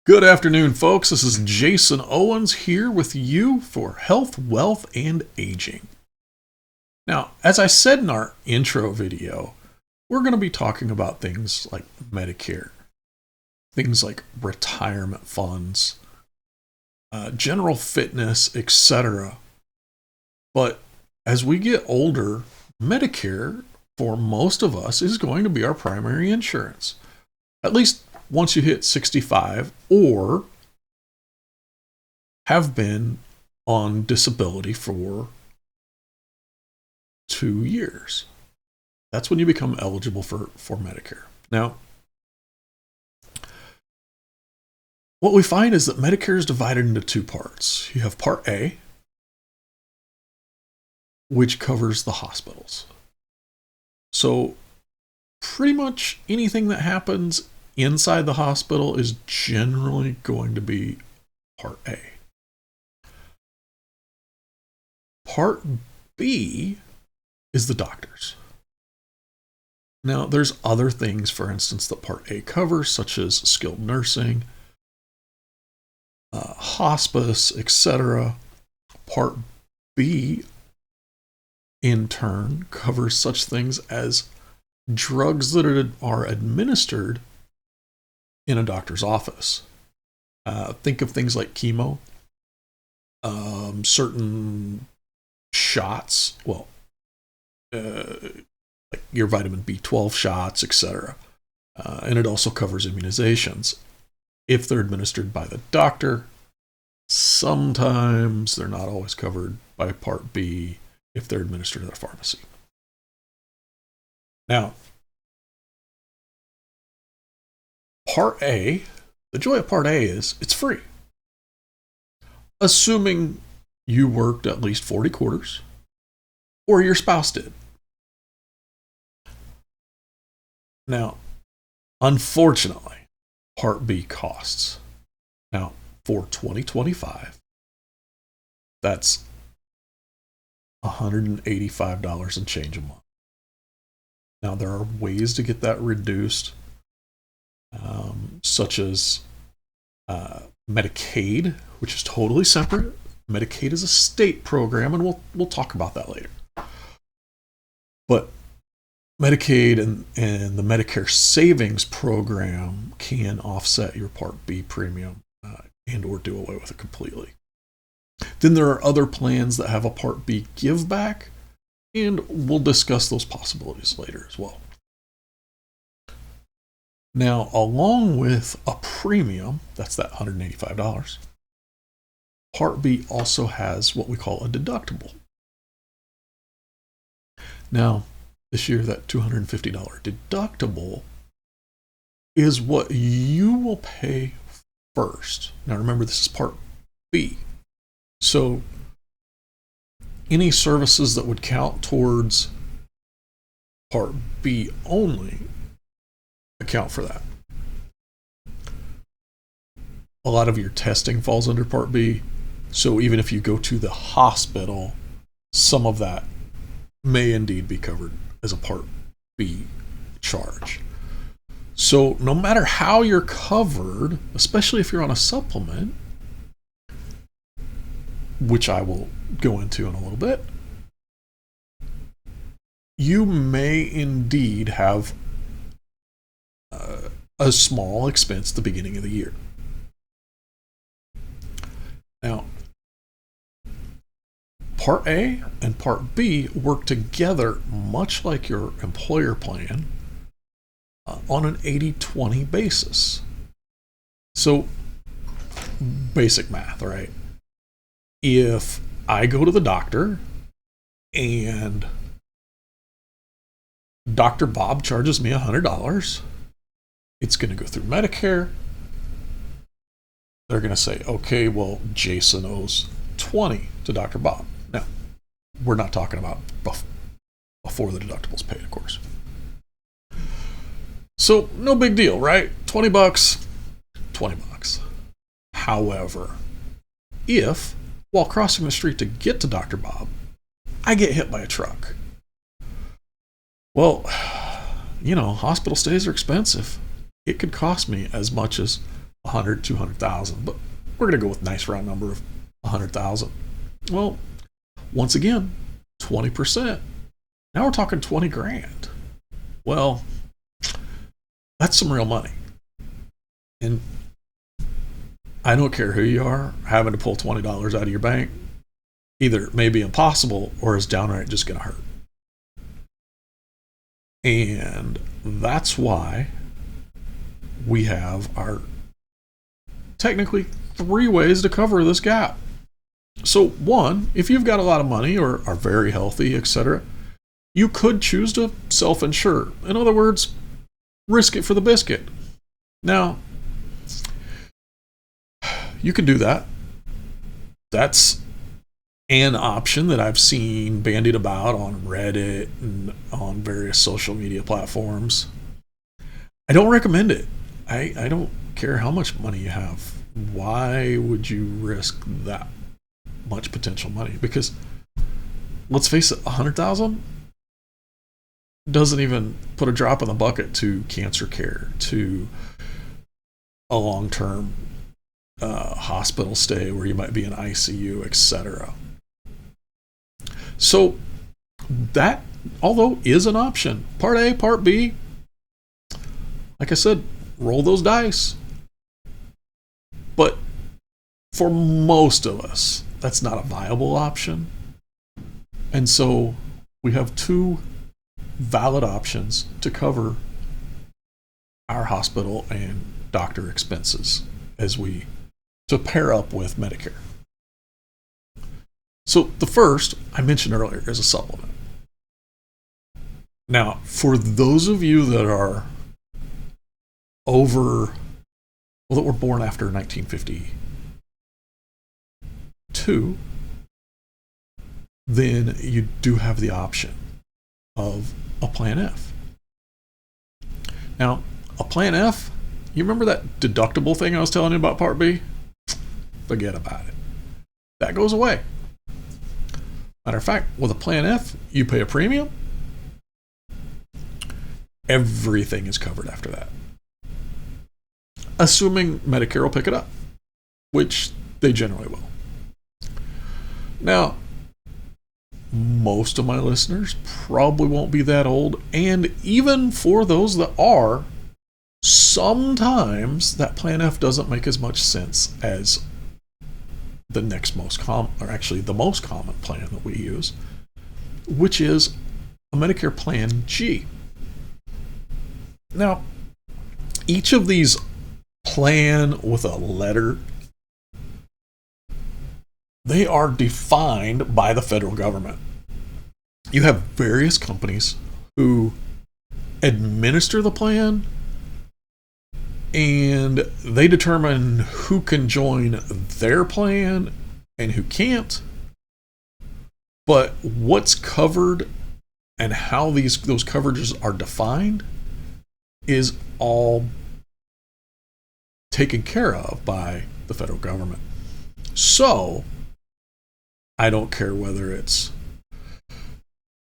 Good afternoon, folks. This is Jason Owens here with you for Health, Wealth, and Aging. Now, as I said in our intro video, we're going to be talking about things like Medicare, things like retirement funds, general fitness, etc. But as we get older, Medicare, for most of us, is going to be our primary insurance. At least once you hit 65 or have been on disability for 2 years. That's when you become eligible for Medicare. Now, what we find is that Medicare is divided into two parts. You have Part A, which covers the hospitals. So pretty much anything that happens inside the hospital is generally going to be Part A. Part B is the doctors. Now, there's other things, for instance, that Part A covers, such as skilled nursing, hospice, etc. Part B, in turn, covers such things as drugs that are administered in a doctor's office. Think of things like chemo, certain shots, like your vitamin B12 shots, etc. And it also covers immunizations. If they're administered by the doctor, sometimes they're not always covered by Part B if they're administered at a pharmacy. Now, Part A, the joy of Part A is it's free. Assuming you worked at least 40 quarters or your spouse did. Now, unfortunately, Part B costs. Now, for 2025, that's $185 and change a month. Now, there are ways to get that reduced, such as Medicaid, which is totally separate. Medicaid is a state program, and we'll talk about that later. But Medicaid and the Medicare Savings Program can offset your Part B premium and or do away with it completely. Then there are other plans that have a Part B give back, and we'll discuss those possibilities later as well. Now, along with a premium, that's that $185, Part B also has what we call a deductible. Now, this year, that $250 deductible is what you will pay first. Now, remember, this is Part B. So, any services that would count towards Part B only account for that. A lot of your testing falls under Part B. So even if you go to the hospital, some of that may indeed be covered as a Part B charge. So no matter how you're covered, especially if you're on a supplement, which I will go into in a little bit, you may indeed have a small expense at the beginning of the year. Now, Part A and Part B work together much like your employer plan on an 80-20 basis. So, basic math, right? If I go to the doctor and Dr. Bob charges me $100, it's going to go through Medicare. They're going to say, okay, well, Jason owes $20 to Dr. Bob. Now, we're not talking about before the deductible's paid, of course. So, no big deal, right? $20, $20. However, if, while crossing the street to get to Dr. Bob, I get hit by a truck, well, hospital stays are expensive. It could cost me as much as 100, 200,000, but we're going to go with a nice round number of 100,000. Well, once again, 20%. Now we're talking 20 grand. Well, that's some real money. And I don't care who you are, having to pull $20 out of your bank either may be impossible or is downright just going to hurt. And that's why we have our technically 3 ways to cover this gap. So one, if you've got a lot of money or are very healthy, etc., you could choose to self-insure. In other words, risk it for the biscuit. Now, you can do that. That's an option that I've seen bandied about on Reddit and on various social media platforms. I don't recommend it. I don't care how much money you have. Why would you risk that much potential money? Because let's face it, 100,000 doesn't even put a drop in the bucket to cancer care, to a long-term hospital stay where you might be in ICU, etc. So that, although is an option, part A, part B, like I said, roll those dice. But for most of us, that's not a viable option. And so we have 2 valid options to cover our hospital and doctor expenses to pair up with Medicare. So the first, I mentioned earlier, is a supplement. Now, for those of you that are that were born after 1952, then you do have the option of a Plan F. Now, a Plan F, you remember that deductible thing I was telling you about Part B? Forget about it. That goes away. Matter of fact, with a Plan F, you pay a premium. Everything is covered after that. Assuming Medicare will pick it up, which they generally will. Now, most of my listeners probably won't be that old, and even for those that are, sometimes that Plan F doesn't make as much sense as the next most common, or actually the most common plan that we use, which is a Medicare Plan G. Now, each of these plan with a letter, they are defined by the federal government. You have various companies who administer the plan, and they determine who can join their plan and who can't. But what's covered and how those coverages are defined is all taken care of by the federal government. So I don't care whether it's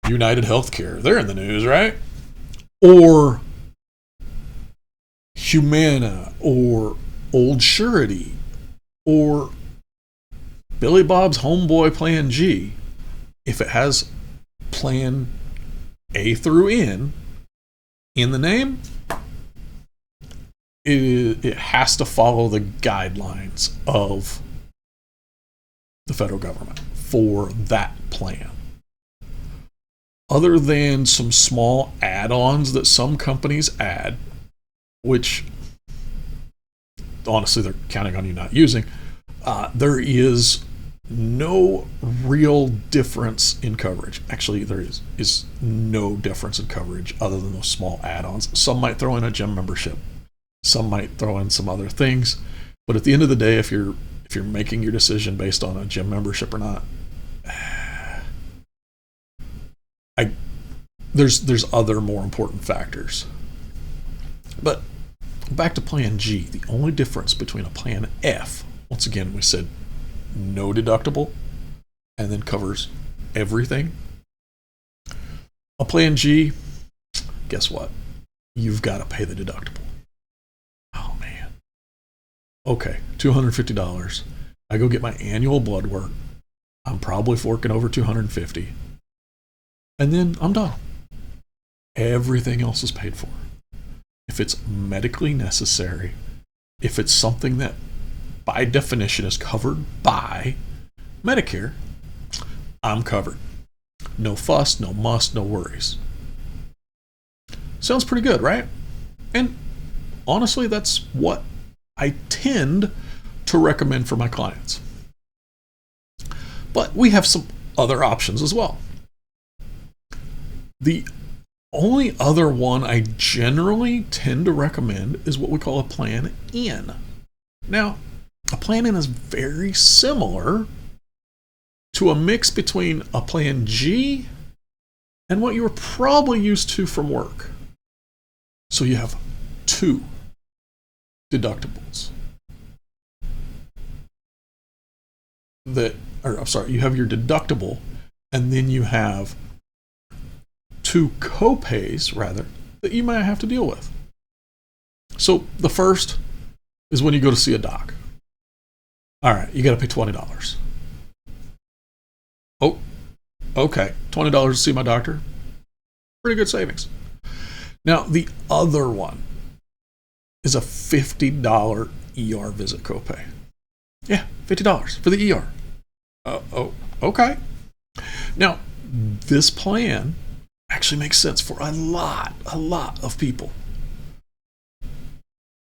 United Healthcare, they're in the news, right? Or Humana, or Old Surety, or Billy Bob's Homeboy Plan G. If it has Plan A through N in the name, it has to follow the guidelines of the federal government for that plan. Other than some small add-ons that some companies add, which honestly they're counting on you not using, there is no real difference in coverage. Actually, there is no difference in coverage other than those small add-ons. Some might throw in a gym membership. Some might throw in some other things. But at the end of the day, if you're making your decision based on a gym membership or not, there's other more important factors. But back to Plan G, the only difference between a Plan F, once again we said no deductible and then covers everything. A Plan G, guess what? You've got to pay the deductible. Oh man. Okay, $250. I go get my annual blood work. I'm probably forking over $250. And then I'm done. Everything else is paid for. If it's medically necessary, if it's something that by definition is covered by Medicare, I'm covered. No fuss, no muss, no worries. Sounds pretty good, right? And honestly, that's what I tend to recommend for my clients. But we have some other options as well. The only other one I generally tend to recommend is what we call a Plan N. Now, a Plan N is very similar to a mix between a Plan G and what you were probably used to from work. So you have two deductibles. You have your deductible, and then you have two co-pays, rather, that you might have to deal with. So the first is when you go to see a doc. All right, you got to pay $20. Oh, okay, $20 to see my doctor. Pretty good savings. Now, the other one is a $50 ER visit copay. Yeah, $50 for the ER. Okay. Now, this plan actually makes sense for a lot of people.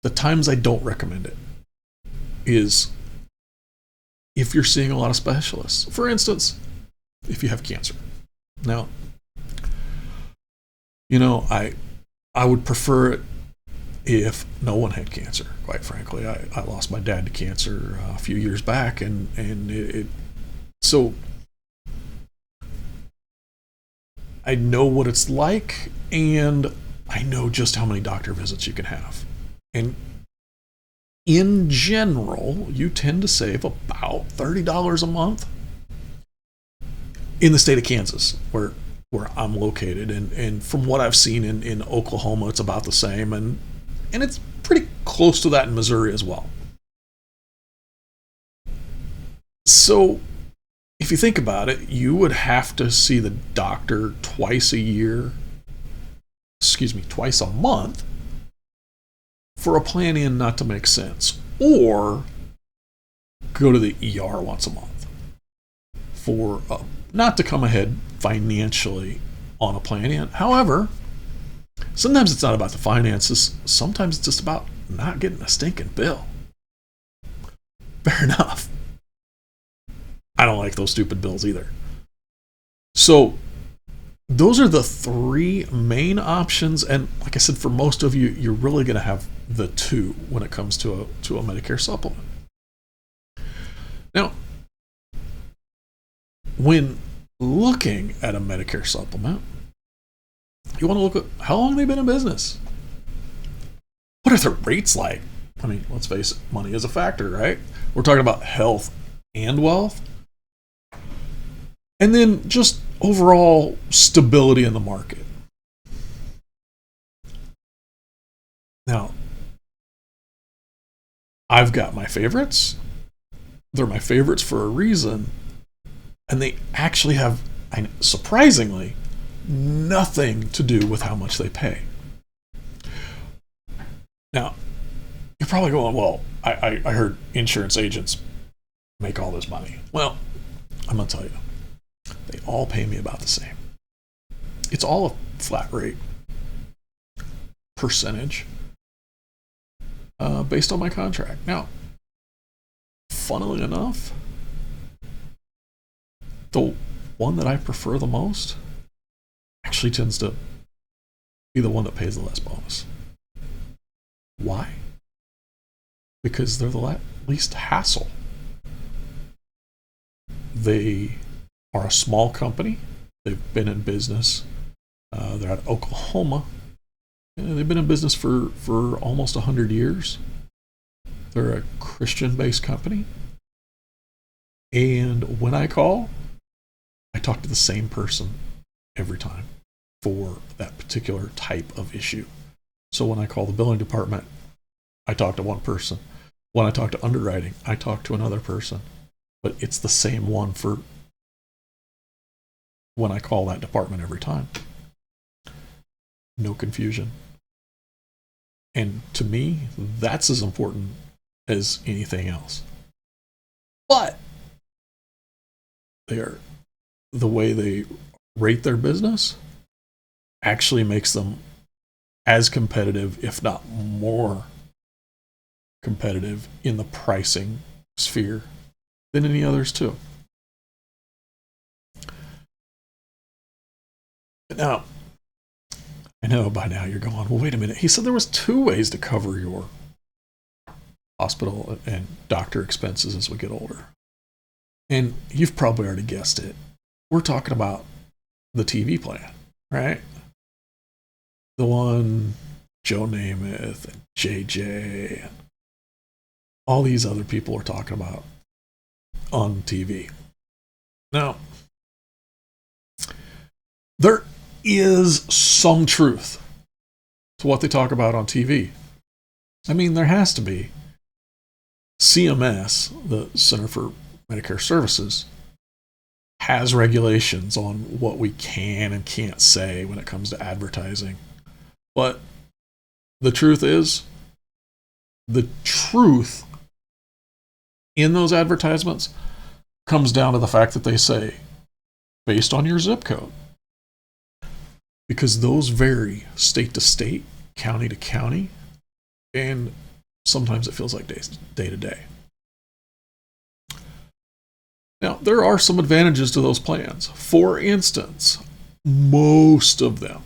The times I don't recommend it is if you're seeing a lot of specialists. For instance, if you have cancer. Now, I would prefer it if no one had cancer, quite frankly. I lost my dad to cancer a few years back, so I know what it's like, and I know just how many doctor visits you can have. And in general, you tend to save about $30 a month in the state of Kansas, where I'm located. And from what I've seen in Oklahoma, it's about the same. And it's pretty close to that in Missouri as well. So if you think about it, you would have to see the doctor twice a month for a Plan N not to make sense. Or go to the ER once a month for not to come ahead financially on a Plan N. However, sometimes it's not about the finances. Sometimes it's just about not getting a stinking bill. Fair enough. I don't like those stupid bills either. So those are the three main options. And like I said, for most of you, you're really going to have the two when it comes to a Medicare supplement. Now, when looking at a Medicare supplement, you want to look at how long they've been in business. What are their rates like? I mean, let's face it, money is a factor, right? We're talking about health and wealth. And then just overall stability in the market. Now, I've got my favorites. They're my favorites for a reason. And they actually have, surprisingly, nothing to do with how much they pay. Now, you're probably going, well, I heard insurance agents make all this money. Well, I'm going to tell you, they all pay me about the same. It's all a flat rate percentage based on my contract. Now, funnily enough, the one that I prefer the most actually tends to be the one that pays the less bonus. Why? Because they're the least hassle. They are a small company. They've been in business. They're out of Oklahoma. They've been in business for almost 100 years. They're a Christian-based company. And when I call, I talk to the same person every time for that particular type of issue. So when I call the billing department, I talk to one person. When I talk to underwriting, I talk to another person, but it's the same one for when I call that department every time. No confusion. And to me, that's as important as anything else. But the way they rate their business actually makes them as competitive, if not more competitive, in the pricing sphere than any others too. Now, I know by now you're going, well, wait a minute. He said there was 2 ways to cover your hospital and doctor expenses as we get older. And you've probably already guessed it. We're talking about the TV plan, right? The one Joe Namath and JJ and all these other people are talking about on TV. Now, there is some truth to what they talk about on TV. I mean, there has to be. CMS, the Center for Medicare Services, has regulations on what we can and can't say when it comes to advertising. But the truth is, the truth in those advertisements comes down to the fact that they say, based on your zip code. Because those vary state to state, county to county, and sometimes it feels like day to day. Now, there are some advantages to those plans. For instance, most of them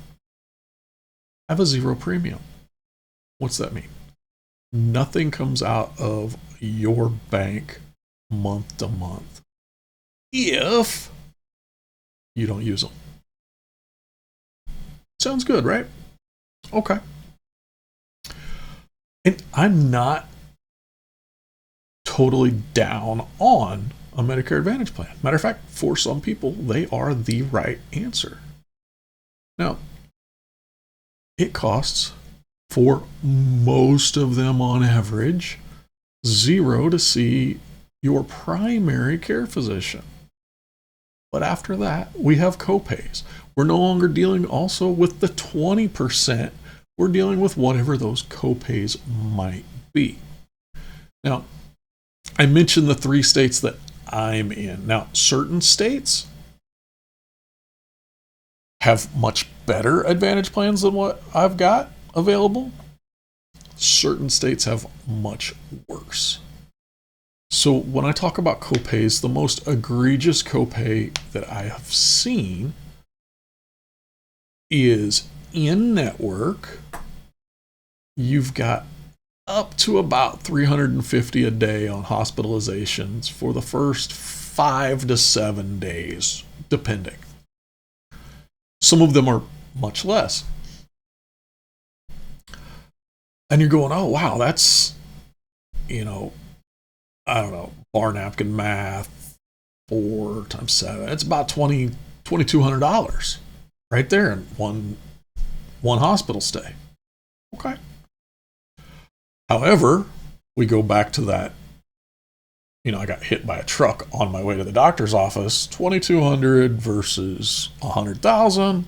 have a 0 premium. What's that mean? Nothing comes out of your bank month to month if you don't use them. Sounds good, right? Okay. And I'm not totally down on a Medicare Advantage plan. Matter of fact, for some people, they are the right answer. Now, it costs, for most of them on average, 0 to see your primary care physician. But after that, we have copays. We're no longer dealing also with the 20%. We're dealing with whatever those copays might be. Now, I mentioned the 3 states that I'm in. Now, certain states have much better Advantage plans than what I've got available. Certain states have much worse. So when I talk about copays, the most egregious copay that I have seen is in network. You've got up to about $350 a day on hospitalizations for the first 5 to 7 days, depending. Some of them are much less. And you're going, oh, wow, that's, I don't know, bar napkin math, 4 times 7. It's about $2,200 right there in one hospital stay. Okay. However, we go back to that, I got hit by a truck on my way to the doctor's office, $2,200 versus $100,000.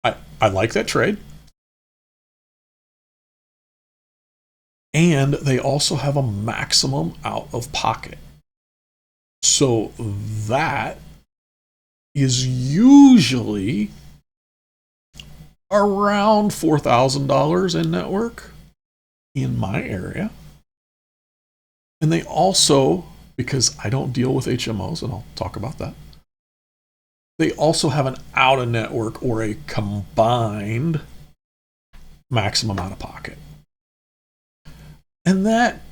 I like that trade. And they also have a maximum out of pocket. So that is usually around $4,000 in network in my area. And they also, because I don't deal with HMOs, and I'll talk about that, they also have an out of network or a combined maximum out of pocket. And that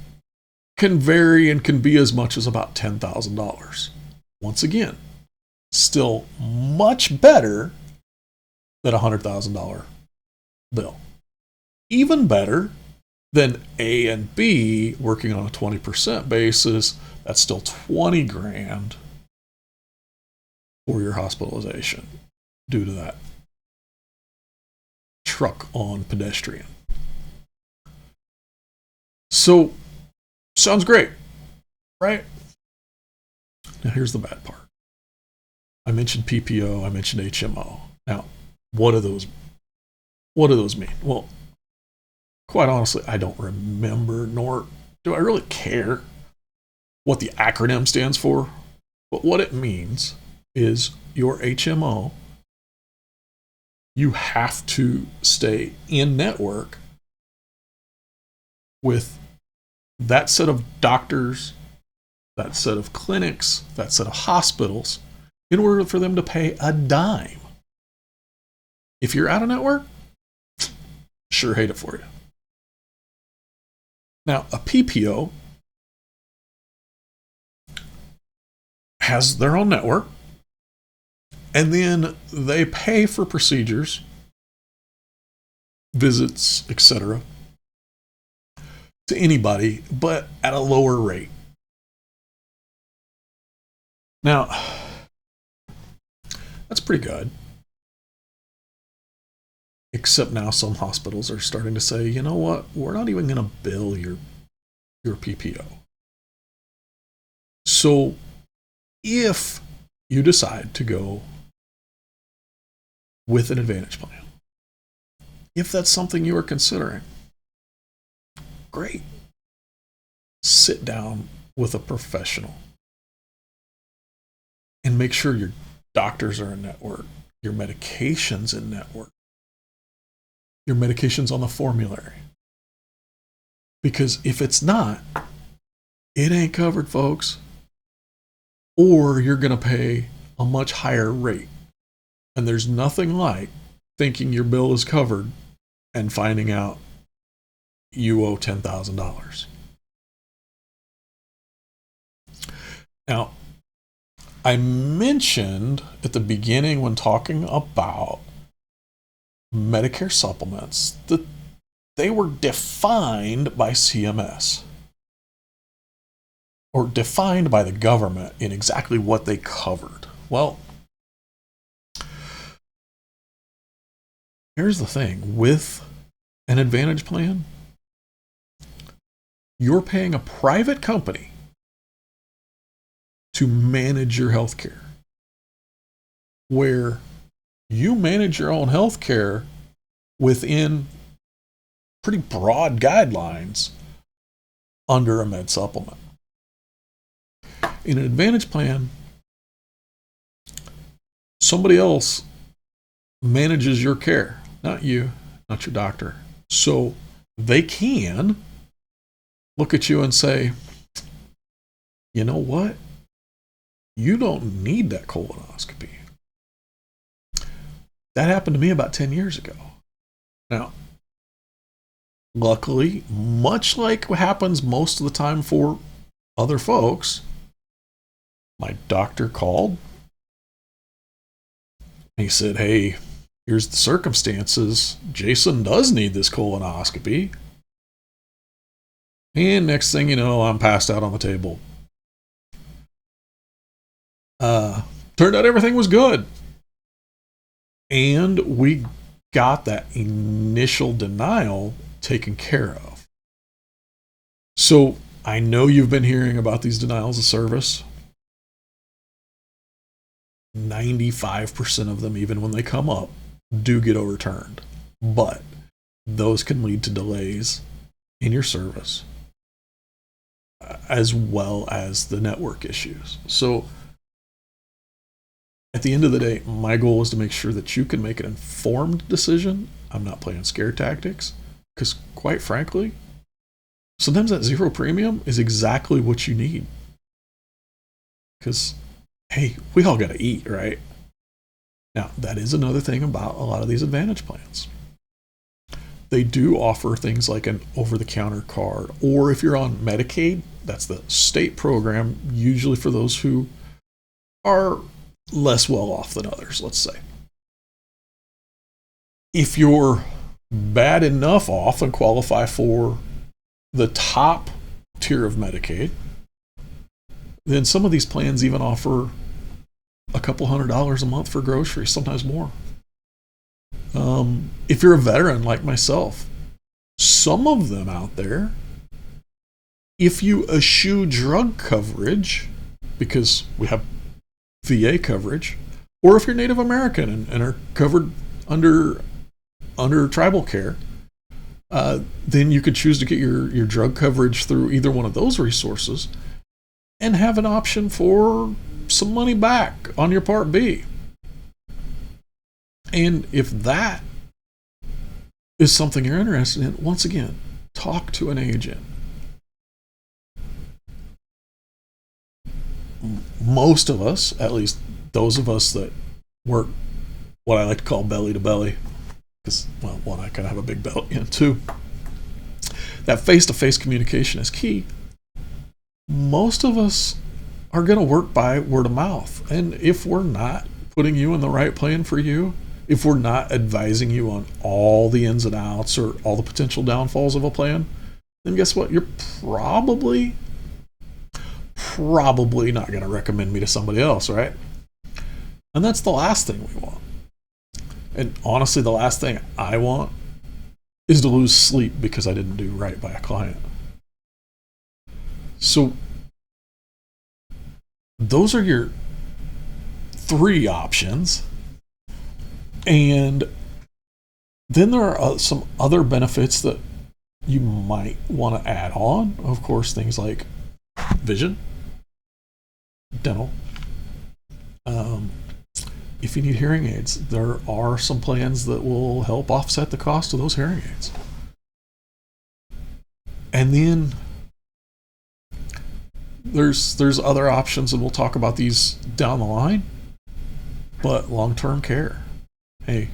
can vary and can be as much as about $10,000. Once again, still much better than a $100,000 bill. Even better than A and B working on a 20% basis. That's still 20 grand for your hospitalization due to that truck on pedestrian. So Sounds great, right? Now here's the bad part. I mentioned PPO, I mentioned HMO. Now, what do those mean? Well, quite honestly, I don't remember, nor do I really care what the acronym stands for. But what it means is your HMO, you have to stay in network with that set of doctors, that set of clinics, that set of hospitals, in order for them to pay a dime. If you're out of network, sure hate it for you. Now, a PPO has their own network, and then they pay for procedures, visits, etc., to anybody, but at a lower rate. Now, that's pretty good. Except now some hospitals are starting to say, you know what, we're not even going to bill your PPO. So if you decide to go with an Advantage plan, if that's something you are considering, great. Sit down with a professional and make sure your doctors are in network, your medications in network, your medications on the formulary. Because if it's not, it ain't covered, folks. Or you're going to pay a much higher rate. And there's nothing like thinking your bill is covered and finding out you owe $10,000. Now, I mentioned at the beginning when talking about Medicare supplements that they were defined by CMS or defined by the government in exactly what they covered. Well, here's the thing. With an Advantage plan, you're paying a private company to manage your health care, where you manage your own health care within pretty broad guidelines under a med supplement. In an Advantage plan, somebody else manages your care, not you, not your doctor. So they can look at you and say, you know what? You don't need that colonoscopy. That happened to me about 10 years ago. Now, luckily, much like what happens most of the time for other folks, my doctor called. He said, hey, here's the circumstances. Jason does need this colonoscopy. And next thing you know, I'm passed out on the table. Turned out everything was good. And we got that initial denial taken care of. So I know you've been hearing about these denials of service. 95% of them, even when they come up, do get overturned. But those can lead to delays in your service, as well as the network issues. So at the end of the day, my goal is to make sure that you can make an informed decision. I'm not playing scare tactics, because quite frankly, sometimes that zero premium is exactly what you need. Because, hey, we all got to eat, right? Now, that is another thing about a lot of these Advantage plans. They do offer things like an over-the-counter card, or if you're on Medicaid, that's the state program, usually for those who are less well off than others, let's say. If you're bad enough off and qualify for the top tier of Medicaid, then some of these plans even offer a couple $100s a month for groceries, sometimes more. If you're a veteran like myself, some of them out there If you eschew drug coverage, because we have VA coverage, or if you're Native American and are covered under tribal care, then you could choose to get your drug coverage through either one of those resources and have an option for some money back on your Part B. And if that is something you're interested in, once again, talk to an agent. Most of us, at least those of us that work what I like to call belly to belly, because, well, one, I kind of have a big belly, and two, that face-to-face communication is key. Most of us are going to work by word of mouth. And if we're not putting you in the right plan for you, if we're not advising you on all the ins and outs or all the potential downfalls of a plan, then guess what? You're probably not going to recommend me to somebody else, right? And that's the last thing we want. And honestly, the last thing I want is to lose sleep because I didn't do right by a client. So those are your 3 options. And then there are some other benefits that you might want to add on. Of course, things like vision, dental. If you need hearing aids, there are some plans that will help offset the cost of those hearing aids. And then there's other options, and we'll talk about these down the line. But long-term care, hey,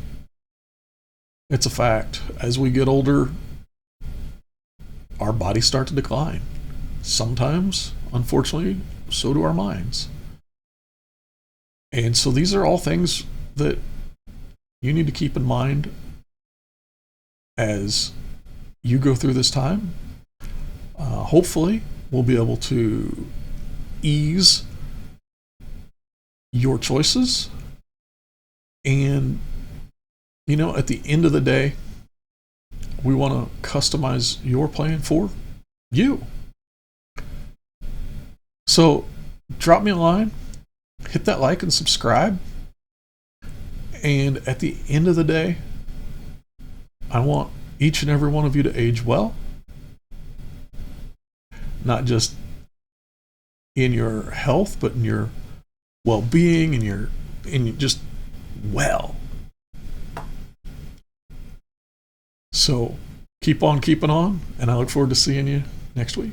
it's a fact. As we get older, our bodies start to decline. Sometimes, unfortunately, so do our minds. And so these are all things that you need to keep in mind as you go through this time. Hopefully, we'll be able to ease your choices. And, you know, at the end of the day, we want to customize your plan for you. So drop me a line, hit that like and subscribe. And at the end of the day, I want each and every one of you to age well. Not just in your health, but in your well-being and just well. So keep on keeping on, and I look forward to seeing you next week.